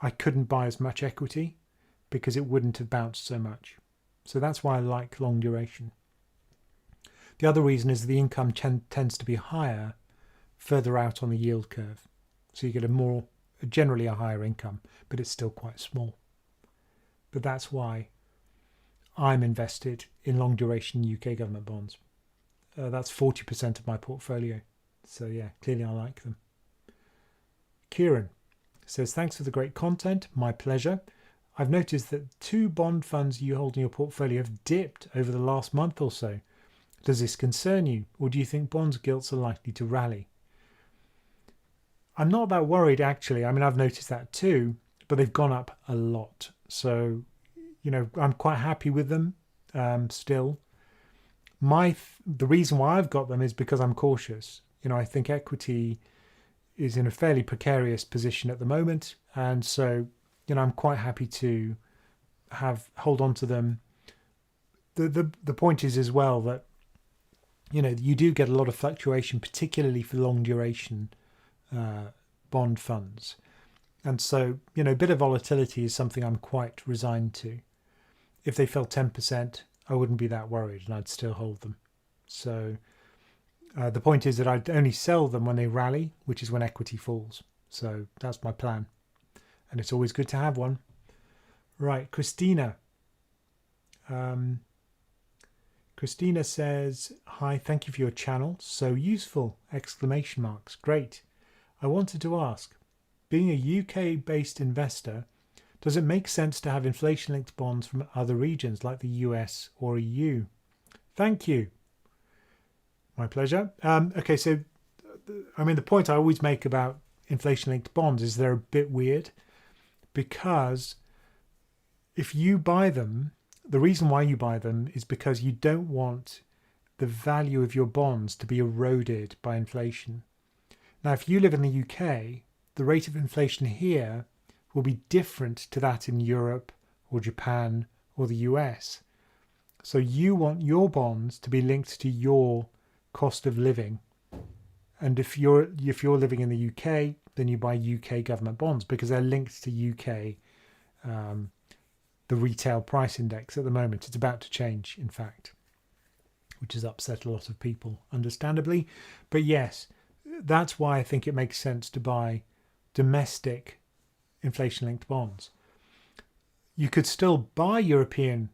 I couldn't buy as much equity because it wouldn't have bounced so much. So that's why I like long duration. The other reason is the income tends to be higher further out on the yield curve. So you get generally a higher income, but it's still quite small. But that's why I'm invested in long duration UK government bonds. That's 40% of my portfolio. So yeah, clearly I like them. Kieran says, thanks for the great content. My pleasure. I've noticed that 2 bond funds you hold in your portfolio have dipped over the last month or so. Does this concern you, or do you think bonds gilts are likely to rally? I'm not that worried, actually. I mean, I've noticed that too, but they've gone up a lot. So, I'm quite happy with them still. The reason why I've got them is because I'm cautious. I think equity is in a fairly precarious position at the moment. And so, I'm quite happy to hold on to them. The point is as well that, you do get a lot of fluctuation, particularly for long duration bond funds. And so, a bit of volatility is something I'm quite resigned to. If they fell 10%, I wouldn't be that worried and I'd still hold them. So the point is that I'd only sell them when they rally, which is when equity falls. So that's my plan. And it's always good to have one. Right, Christina. Christina says, hi, thank you for your channel. So useful! Exclamation marks. Great. I wanted to ask, being a UK-based investor, does it make sense to have inflation-linked bonds from other regions like the US or EU? Thank you. My pleasure. Okay, so, the point I always make about inflation-linked bonds is they're a bit weird because if you buy them, the reason why you buy them is because you don't want the value of your bonds to be eroded by inflation. Now, if you live in the UK, the rate of inflation here will be different to that in Europe or Japan or the US. So you want your bonds to be linked to your cost of living. And if you're living in the UK, then you buy UK government bonds because they're linked to UK, the retail price index at the moment. It's about to change, in fact, which has upset a lot of people, understandably. But yes, that's why I think it makes sense to buy domestic inflation-linked bonds. You could still buy European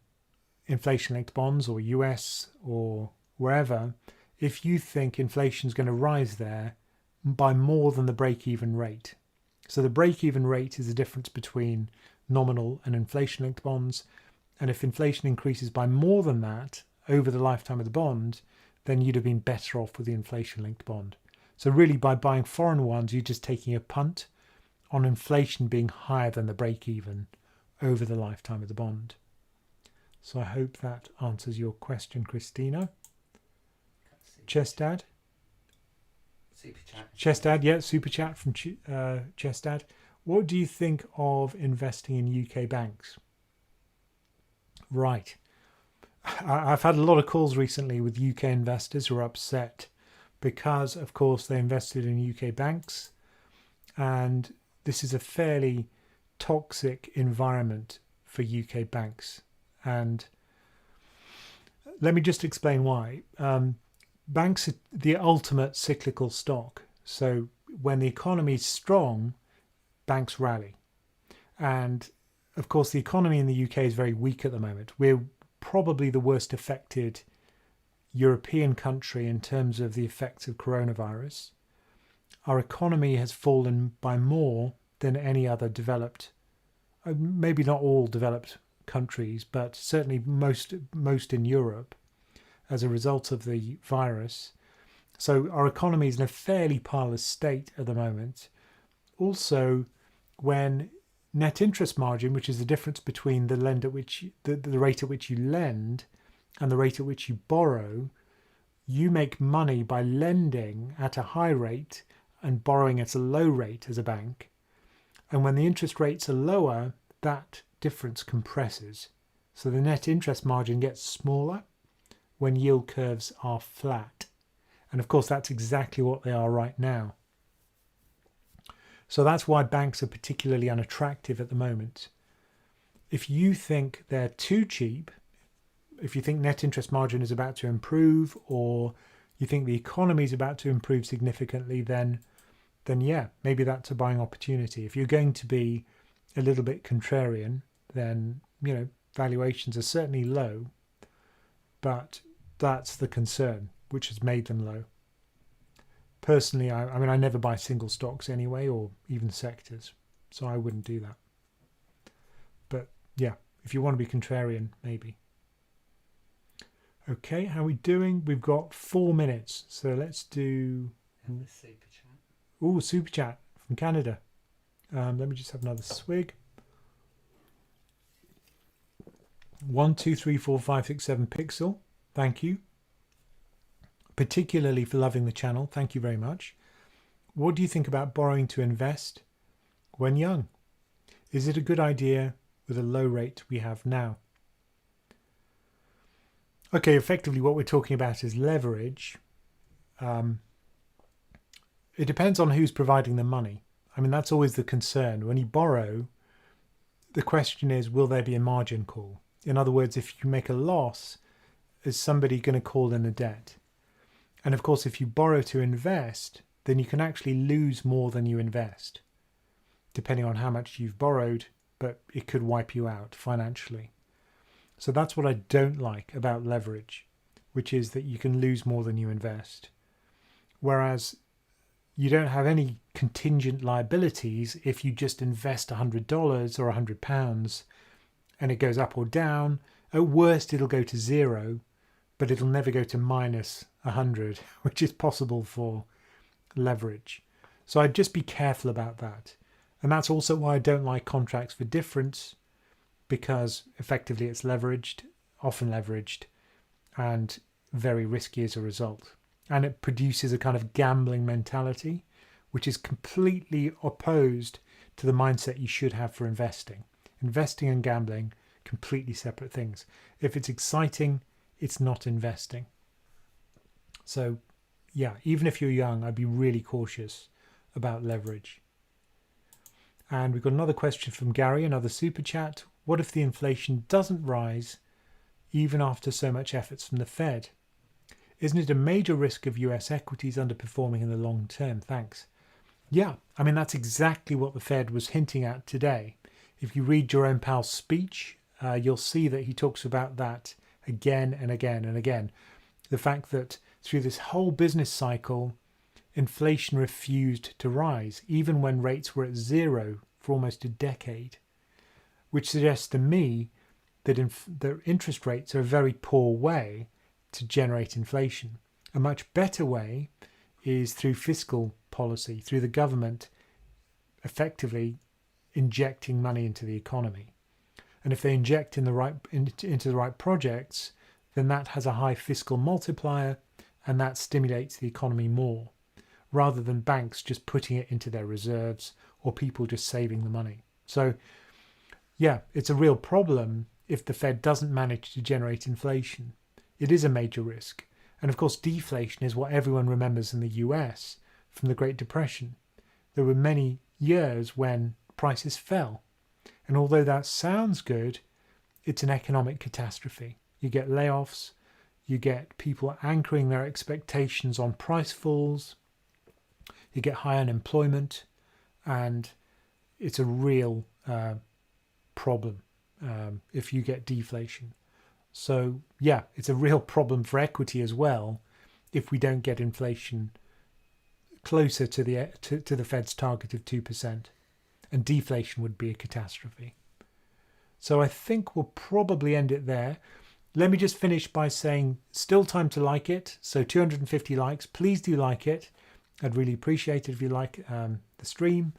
inflation-linked bonds or US or wherever if you think inflation is going to rise there by more than the break-even rate. So the break-even rate is the difference between nominal and inflation-linked bonds. And if inflation increases by more than that over the lifetime of the bond, then you'd have been better off with the inflation-linked bond. So really, by buying foreign ones, you're just taking a punt on inflation being higher than the break-even over the lifetime of the bond. So I hope that answers your question, Christina. Chestad? Super chat. Chestad, yeah, super chat from Chestad. What do you think of investing in UK banks? Right. I've had a lot of calls recently with UK investors who are upset because, of course, they invested in UK banks, and this is a fairly toxic environment for UK banks. And let me just explain why. Banks are the ultimate cyclical stock. So when the economy is strong, banks rally. And of course, the economy in the UK is very weak at the moment. We're probably the worst affected European country in terms of the effects of coronavirus. Our economy has fallen by more than any other developed, maybe not all developed countries, but certainly most in Europe as a result of the virus. So our economy is in a fairly parlous state at the moment. Also, when net interest margin, which is the difference between the rate at which you lend and the rate at which you borrow, you make money by lending at a high rate and borrowing at a low rate as a bank. And when the interest rates are lower, that difference compresses. So the net interest margin gets smaller when yield curves are flat. And of course, that's exactly what they are right now. So that's why banks are particularly unattractive at the moment. If you think they're too cheap, if you think net interest margin is about to improve, or you think the economy is about to improve significantly, then yeah, maybe that's a buying opportunity. If you're going to be a little bit contrarian, then, valuations are certainly low, but that's the concern, which has made them low. Personally, I never buy single stocks anyway, or even sectors, so I wouldn't do that. But yeah, if you want to be contrarian, maybe. Okay, how are we doing? We've got 4 minutes, so let's do... And the super chat. Ooh, super chat from Canada. Let me just have another swig. 1, 2, 3, 4, 5, 6, 7 Pixel. Thank you. Particularly for loving the channel. Thank you very much. What do you think about borrowing to invest when young? Is it a good idea with a low rate we have now? Okay, effectively what we're talking about is leverage. It depends on who's providing the money. That's always the concern. When you borrow, the question is, will there be a margin call? In other words, if you make a loss, is somebody going to call in the debt? And of course, if you borrow to invest, then you can actually lose more than you invest, depending on how much you've borrowed, but it could wipe you out financially. So that's what I don't like about leverage, which is that you can lose more than you invest. Whereas you don't have any contingent liabilities if you just invest $100 or £100 and it goes up or down. At worst, it'll go to zero, but it'll never go to minus 100, which is possible for leverage. So I'd just be careful about that. And that's also why I don't like contracts for difference, because effectively it's leveraged, often leveraged, and very risky as a result. And it produces a kind of gambling mentality, which is completely opposed to the mindset you should have for investing. Investing and gambling, completely separate things. If it's exciting, it's not investing. So yeah, even if you're young, I'd be really cautious about leverage. And we've got another question from Gary, another super chat. What if the inflation doesn't rise even after so much efforts from the Fed? Isn't it a major risk of US equities underperforming in the long term? Thanks. Yeah, that's exactly what the Fed was hinting at today. If you read Jerome Powell's speech, you'll see that he talks about that again and again and again. The fact that through this whole business cycle, inflation refused to rise, even when rates were at zero for almost a decade, which suggests to me that the interest rates are a very poor way to generate inflation. A much better way is through fiscal policy, through the government effectively injecting money into the economy. And if they inject into the right projects, then that has a high fiscal multiplier, and that stimulates the economy more, rather than banks just putting it into their reserves or people just saving the money. So yeah, it's a real problem if the Fed doesn't manage to generate inflation. It is a major risk. And of course, deflation is what everyone remembers in the US from the Great Depression. There were many years when prices fell. And although that sounds good, it's an economic catastrophe. You get layoffs, you get people anchoring their expectations on price falls, you get high unemployment, and it's a real problem if you get deflation. So yeah, it's a real problem for equity as well if we don't get inflation closer to the Fed's target of 2%, and deflation would be a catastrophe. So I think we'll probably end it there. Let me just finish by saying still time to like it. So 250 likes. Please do like it. I'd really appreciate it if you like the stream.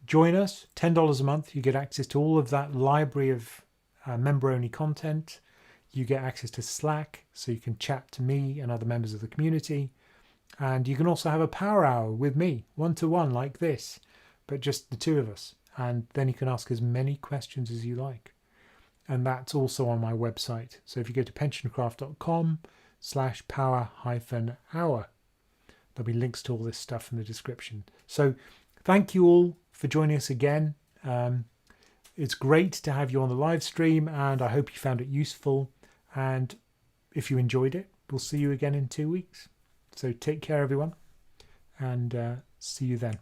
Join us, $10 a month. You get access to all of that library of member-only content. You get access to Slack, so you can chat to me and other members of the community. And you can also have a power hour with me, one-to-one like this, but just the two of us. And then you can ask as many questions as you like. And that's also on my website. So if you go to pensioncraft.com/power-hour, there'll be links to all this stuff in the description. So thank you all for joining us again. It's great to have you on the live stream, and I hope you found it useful. And if you enjoyed it, we'll see you again in 2 weeks. So take care, everyone, and see you then.